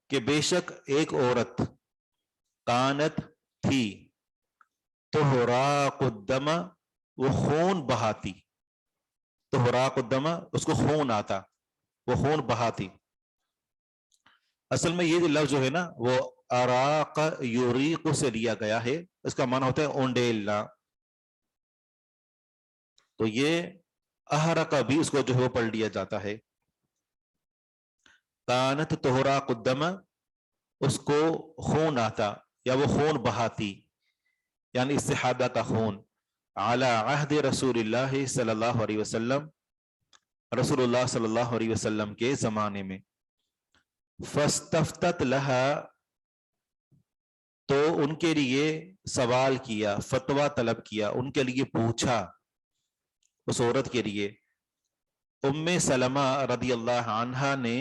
کہ بے شک ایک عورت کانت تھی، تہراق الدم وہ خون بہاتی، تہراق الدم اس کو خون آتا، وہ خون بہاتی. اصل میں یہ لفظ جو ہے نا وہ اراق یوریق سے لیا گیا ہے، اس کا معنی ہوتا ہے اونڈیلنا. تو یہ احرق بھی اس کو جو ہے وہ پڑھ لیا جاتا ہے. کانت تہراق الدم اس کو خون آتا یا وہ خون بہاتی، یعنی استحاضہ کا خون. علی عہد رسول اللہ صلی اللہ علیہ وسلم، رسول اللہ صلی اللہ علیہ وسلم کے زمانے میں. فاستفتت لها، تو ان کے لیے سوال کیا، فتویٰ طلب کیا، ان کے لیے پوچھا اس عورت کے لیے ام سلمہ رضی اللہ عنہا نے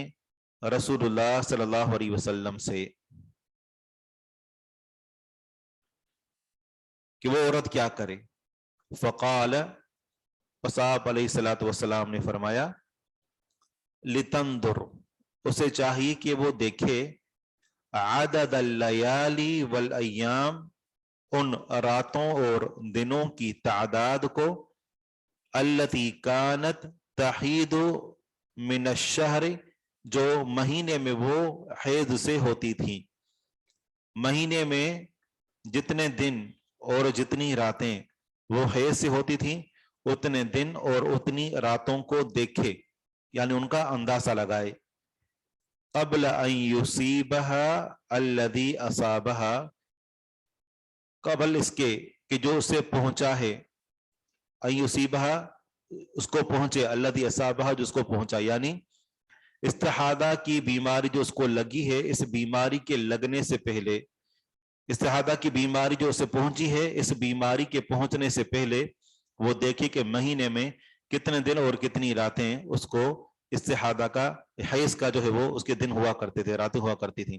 رسول اللہ صلی اللہ علیہ وسلم سے کہ وہ عورت کیا کرے. فقال، پس آپ علیہ الصلوۃ والسلام نے فرمایا، لتنظر، اسے چاہیے کہ وہ دیکھے، عدد اللیالی والایام، ان راتوں اور دنوں کی تعداد کو، التی کانت تحید من الشہر، جو مہینے میں وہ حیض سے ہوتی تھی. مہینے میں جتنے دن اور جتنی راتیں وہ حیض سے ہوتی تھیں اتنے دن اور اتنی راتوں کو دیکھے، یعنی ان کا اندازہ لگائے. قبل ان یصیبها الذی اصابها، قبل اس کے کہ جو اسے پہنچا ہے، ان یصیبها اس کو پہنچے، الذی اصابها جو اس کو پہنچا، یعنی استحاضہ کی بیماری جو اس کو لگی ہے، اس بیماری کے لگنے سے پہلے، استحاضہ کی بیماری جو اسے پہنچی ہے، اس بیماری کے پہنچنے سے پہلے وہ دیکھے کہ مہینے میں کتنے دن اور کتنی راتیں اس کو استحاضہ کا، حیض کا جو ہے وہ اس کے دن ہوا کرتے تھے، راتیں ہوا کرتی تھیں.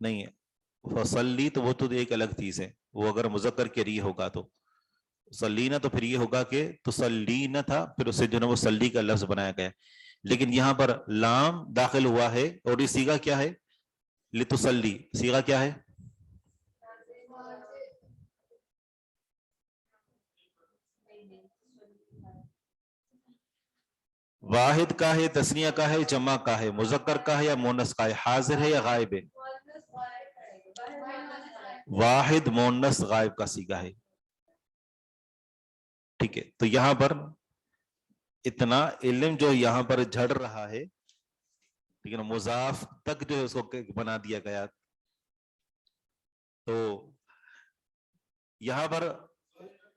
نہیں ہے. فصلی تو وہ تو ایک الگ چیز ہے, وہ اگر مذکر کے لیے ہوگا تو صلینا تو پھر یہ ہوگا کہ تصلینا تھا, پھر اس سے جو ہے وہ صلی کا لفظ بنایا گیا. لیکن یہاں پر لام داخل ہوا ہے اور یہ صیغہ کیا ہے؟ لتصلی. صیغہ کیا ہے؟ واحد کا ہے, تسنیہ کا ہے, جمع کا ہے, مذکر کا ہے یا مونس کا ہے, حاضر ہے یا غائب ہے؟ واحد مونس غائب کا صیغہ ہے. ٹھیک ہے, تو یہاں پر اتنا علم جو یہاں پر جھڑ رہا ہے, لیکن مضاف تک جو ہے اس کو بنا دیا گیا. تو یہاں پر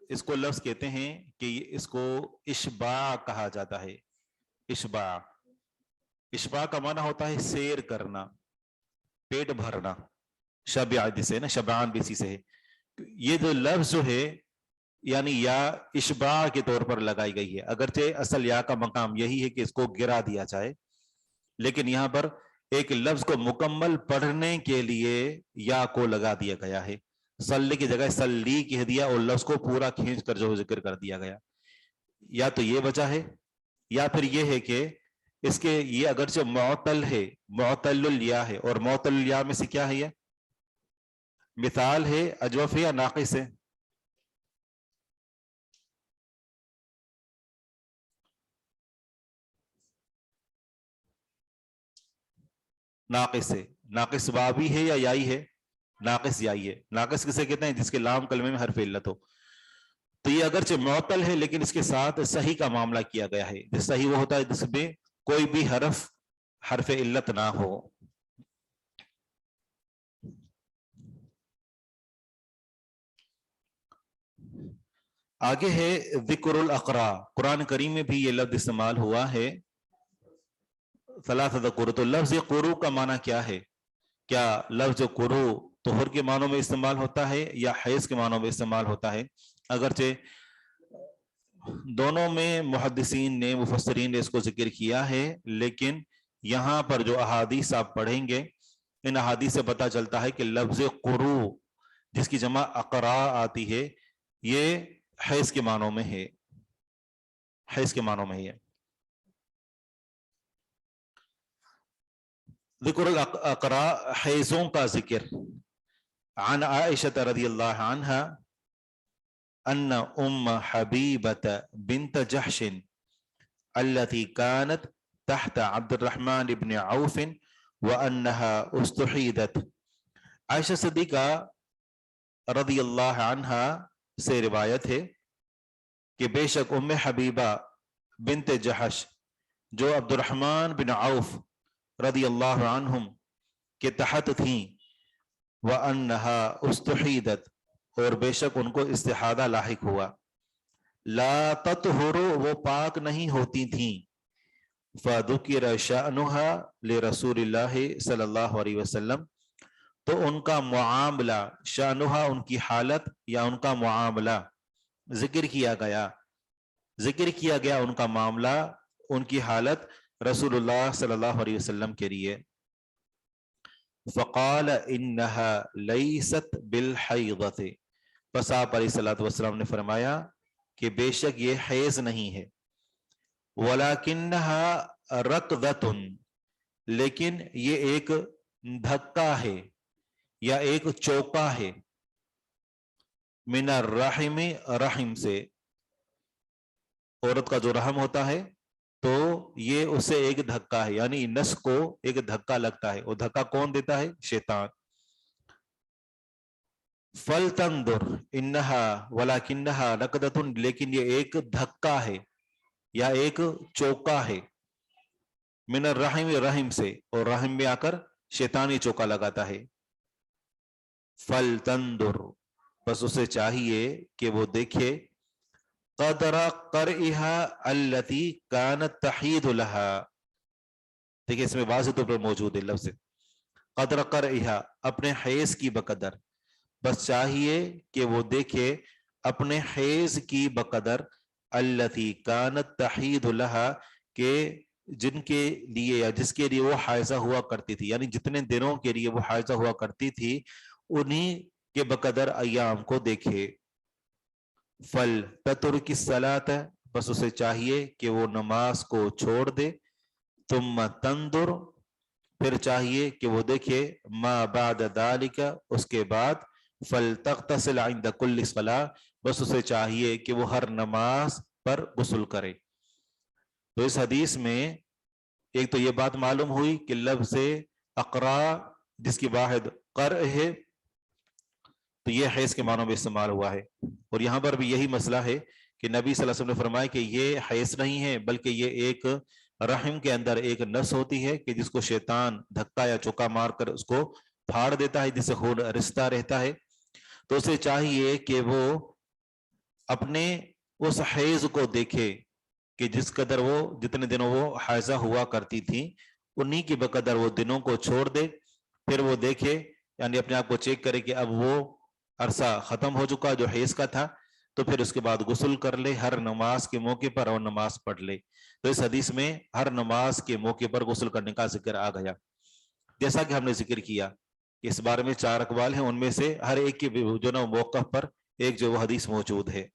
اس کو لفظ کہتے ہیں کہ اس کو اشباع کہا جاتا ہے. اشباع, اشباع کا معنی ہوتا ہے سیر کرنا, پیٹ بھرنا. شبع جسے نا, شبعان بھی اسی سے ہے. یہ جو لفظ جو ہے یعنی یا اشباع کے طور پر لگائی گئی ہے, اگرچہ اصل یا کا مقام یہی ہے کہ اس کو گرا دیا جائے, لیکن یہاں پر ایک لفظ کو مکمل پڑھنے کے لیے یا کو لگا دیا گیا ہے. صلی کی جگہ صلی کہہ دیا اور لفظ کو پورا کھینچ کر جو ذکر کر دیا گیا. یا تو یہ وجہ ہے, یا پھر یہ ہے کہ اس کے یہ اگرچہ معطل ہے, معطل الیا ہے, اور معطل الیا میں سے کیا ہے, یہ مثال ہے, اجوف ہے یا ناقص ہے؟ ناقص ہے. ناقص واوی ہے یا یائی ہے؟ ناقص یائی ہے. ناقص کسے کہتے ہیں؟ جس کے لام کلمے میں حرف علت ہو. تو یہ اگرچہ معطل ہے لیکن اس کے ساتھ صحیح کا معاملہ کیا گیا ہے. جس صحیح وہ ہوتا ہے جس میں کوئی بھی حرف علت نہ ہو. آگے ہے ذکر الاقراء. قرآن کریم میں بھی یہ لفظ استعمال ہوا ہے, ثلاثہ قرو. تو لفظ قرو کا معنی کیا ہے؟ کیا لفظ قرو طہر کے معنوں میں استعمال ہوتا ہے یا حیض کے معنوں میں استعمال ہوتا ہے؟ اگرچہ دونوں میں محدثین نے, مفسرین نے اس کو ذکر کیا ہے, لیکن یہاں پر جو احادیث آپ پڑھیں گے ان احادیث سے پتہ چلتا ہے کہ لفظ قرو جس کی جمع اقراء آتی ہے یہ حیض کے معنوں میں ہے. حیض کے معنوں میں ہے. ذکر الاقراء, حیضوں کا ذکر. عن عائشہ رضی اللہ عنہا ان ام حبیبۃ بنت جحش التي كانت تحت عبد الرحمن بن عوف وانها استحیدت. عائشہ صدیقہ رضی اللہ عنہا سے روایت ہے کہ بے شک ام حبیبہ بنت جحش جو عبد الرحمن بن عوف رضی اللہ عنہم کے تحت تھیں, وَأَنَّهَا اُسْتُحِیدَت, اور بے شک ان کو استحادہ لاحق ہوا. لا تطہر, وہ پاک نہیں ہوتی تھیں. فَذُكِرَ شَأْنُهَا لِرَسُولِ اللَّهِ صلی اللہ علیہ وسلم, تو ان کا معاملہ, شأنها ان کی حالت یا ان کا معاملہ ذکر کیا گیا. ذکر کیا گیا ان کا معاملہ, ان کی حالت رسول اللہ صلی اللہ علیہ وسلم کے لیے. فقال انها لیست بالحیضۃ, پس آپ علیہ الصلوۃ والسلام نے فرمایا کہ بے شک یہ حیض نہیں ہے. ولکنها رکضۃ, لیکن یہ ایک دھکا ہے یا ایک چوکا ہے. من الرحم, رحم سے, عورت کا جو رحم ہوتا ہے تو یہ اسے ایک دھکا ہے, یعنی نس کو ایک دھکا لگتا ہے. وہ دھکا کون دیتا ہے؟ شیطان. فَلْتَنْظُرْ إِنَّهَا وَلَكِنَّهَا رَكْضَةٌ, لیکن یہ ایک دھکا ہے یا ایک چوکا ہے. من الرحم, رحم سے, اور رحم میں آ کر شیطانی چوکا لگاتا ہے. فَلْتَنْظُرْ, بس اسے چاہیے کہ وہ دیکھے, قدر قرئها التي كانت تحيض لها, دیکھیں اس میں واضح طور پر موجود ہے لفظ قدر قرئها, اپنے حیض کی بقدر. بس چاہیے کہ وہ دیکھے اپنے حیض کی بقدر, التي كانت تحيض لها, کہ جن کے لیے یا جس کے لیے وہ حائضہ ہوا کرتی تھی، یعنی جتنے دنوں کے لیے وہ حائضہ ہوا کرتی تھی انہی کے بقدر ایام کو دیکھے۔ فل تترک الصلاۃ، بس اسے چاہیے کہ وہ نماز کو چھوڑ دے، ثم تنظر، پھر چاہیے کہ وہ دیکھے، ما بعد ذالک، اس کے بعد، فلتغتسل عند کل صلاۃ، بس اسے چاہیے کہ وہ ہر نماز پر غسل کرے۔ تو اس حدیث میں ایک تو یہ بات معلوم ہوئی کہ لفظ اقرا جس کی واحد قرء ہے تو یہ حیض کے معنوں میں استعمال ہوا ہے، اور یہاں پر بھی یہی مسئلہ ہے کہ نبی صلی اللہ علیہ وسلم نے فرمایا کہ یہ حیض نہیں ہے بلکہ یہ ایک رحم کے اندر ایک نس ہوتی ہے کہ جس کو شیطان دھکا یا چوکا مار کر اس کو پھاڑ دیتا ہے، جس سے خون رستا رہتا ہے۔ تو اسے چاہیے کہ وہ اپنے اس حیض کو دیکھے کہ جس قدر وہ جتنے دنوں وہ حائضہ ہوا کرتی تھی انہی کے بقدر وہ دنوں کو چھوڑ دے، پھر وہ دیکھے، یعنی اپنے آپ کو چیک کرے کہ اب وہ عرصہ ختم ہو چکا جو حیض کا تھا، تو پھر اس کے بعد غسل کر لے ہر نماز کے موقع پر اور نماز پڑھ لے۔ تو اس حدیث میں ہر نماز کے موقع پر غسل کرنے کا ذکر آ گیا، جیسا کہ ہم نے ذکر کیا اس بارے میں 4 اقوال ہیں، ان میں سے ہر ایک کے جو نا موقف پر ایک جو وہ حدیث موجود ہے۔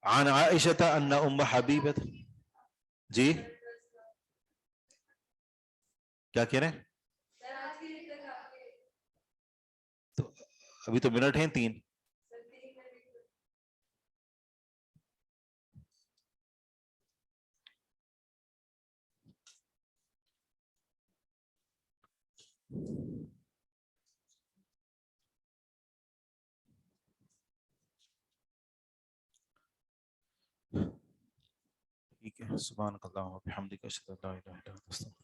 عن عائشہ ان ام حبیبہ، جی کیا کہہ رہے ہیں؟ تو ابھی تو منٹ ہیں 3۔ ٹھیک ہے، سبحانک اللہم و بحمدک، اشہد ان لا الہ الا انت، استغفرک۔